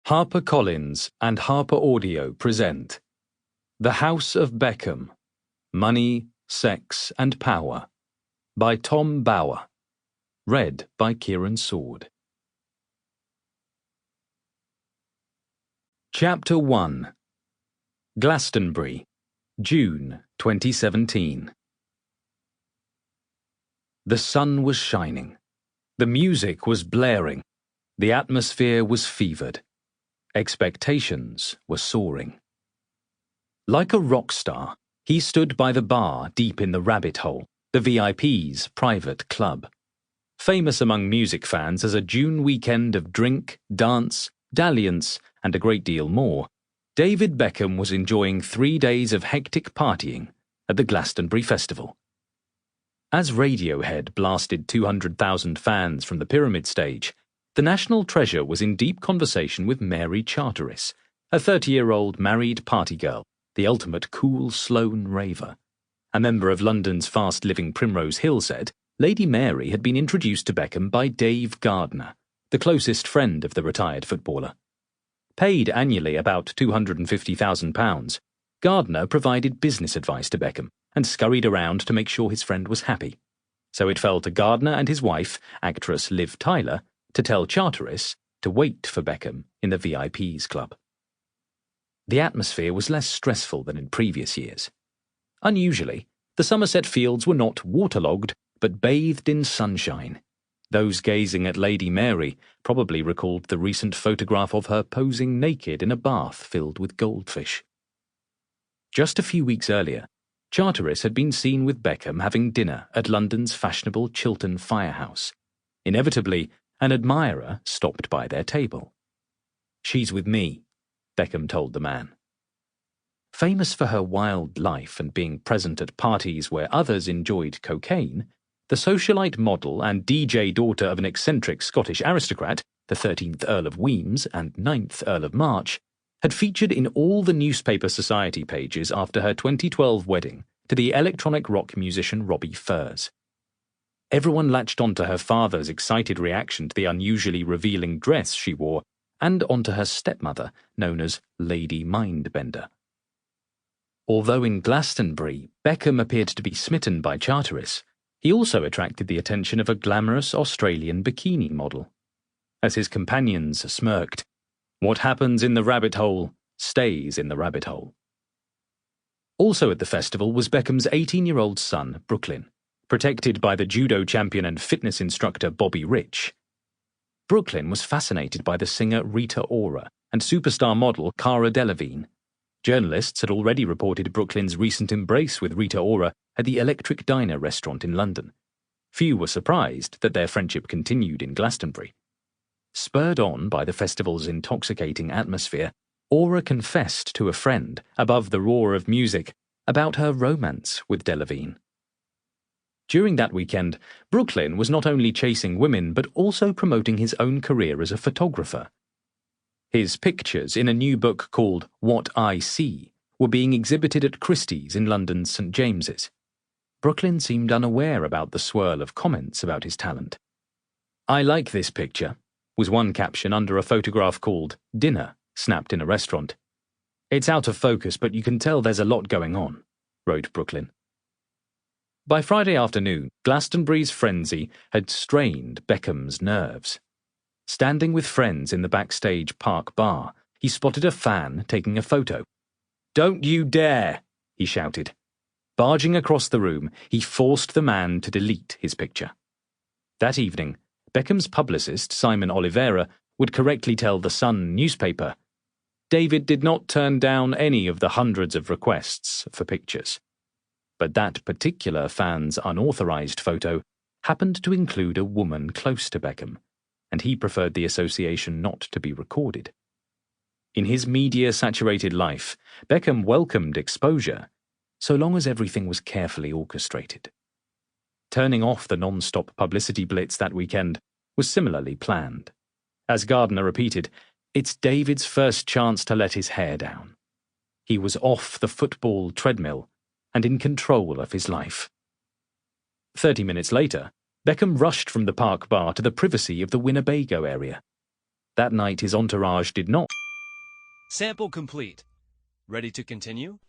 HarperCollins and HarperAudio present The House of Beckham, Money, Sex and Power by Tom Bower. Read by Ciaran Saward. Chapter 1. Glastonbury, June 2017. The sun was shining. The music was blaring. The atmosphere was fevered. Expectations were soaring. Like a rock star, he stood by the bar deep in the rabbit hole, the VIP's private club. Famous among music fans as a June weekend of drink, dance, dalliance, and a great deal more, David Beckham was enjoying 3 days of hectic partying at the Glastonbury Festival. As Radiohead blasted 200,000 fans from the Pyramid stage, the national treasure was in deep conversation with Mary Charteris, a 30-year-old married party girl, the ultimate cool Sloane raver. A member of London's fast-living Primrose Hill said Lady Mary had been introduced to Beckham by Dave Gardner, the closest friend of the retired footballer. Paid annually about £250,000, Gardner provided business advice to Beckham and scurried around to make sure his friend was happy. So it fell to Gardner and his wife, actress Liv Tyler, to tell Charteris to wait for Beckham in the VIP's club. The atmosphere was less stressful than in previous years. Unusually, the Somerset fields were not waterlogged, but bathed in sunshine. Those gazing at Lady Mary probably recalled the recent photograph of her posing naked in a bath filled with goldfish. Just a few weeks earlier, Charteris had been seen with Beckham having dinner at London's fashionable Chiltern Firehouse. Inevitably, an admirer stopped by their table. "She's with me," Beckham told the man. Famous for her wild life and being present at parties where others enjoyed cocaine, the socialite model and DJ daughter of an eccentric Scottish aristocrat, the 13th Earl of Wemyss and 9th Earl of March, had featured in all the newspaper society pages after her 2012 wedding to the electronic rock musician Robbie Furs. Everyone latched onto her father's excited reaction to the unusually revealing dress she wore, and onto her stepmother, known as Lady Mindbender. Although in Glastonbury, Beckham appeared to be smitten by Charteris, he also attracted the attention of a glamorous Australian bikini model. As his companions smirked, "What happens in the rabbit hole stays in the rabbit hole." Also at the festival was Beckham's 18-year-old son, Brooklyn, protected by the judo champion and fitness instructor Bobby Rich. Brooklyn was fascinated by the singer Rita Ora and superstar model Cara Delevingne. Journalists had already reported Brooklyn's recent embrace with Rita Ora at the Electric Diner restaurant in London. Few were surprised that their friendship continued in Glastonbury. Spurred on by the festival's intoxicating atmosphere, Ora confessed to a friend, above the roar of music, about her romance with Delevingne. During that weekend, Brooklyn was not only chasing women but also promoting his own career as a photographer. His pictures in a new book called What I See were being exhibited at Christie's in London's St. James's. Brooklyn seemed unaware about the swirl of comments about his talent. "I like this picture," was one caption under a photograph called Dinner, snapped in a restaurant. "It's out of focus, but you can tell there's a lot going on," wrote Brooklyn. By Friday afternoon, Glastonbury's frenzy had strained Beckham's nerves. Standing with friends in the backstage park bar, he spotted a fan taking a photo. "Don't you dare!" he shouted. Barging across the room, he forced the man to delete his picture. That evening, Beckham's publicist, Simon Oliveira, would correctly tell the Sun newspaper, David did not turn down any of the hundreds of requests for pictures. But that particular fan's unauthorized photo happened to include a woman close to Beckham, and he preferred the association not to be recorded. In his media-saturated life, Beckham welcomed exposure, so long as everything was carefully orchestrated. Turning off the non-stop publicity blitz that weekend was similarly planned. As Gardner repeated, "It's David's first chance to let his hair down." He was off the football treadmill and in control of his life. 30 minutes later, Beckham rushed from the park bar to the privacy of the Winnebago area. That night his entourage did not Sample complete. Ready to continue?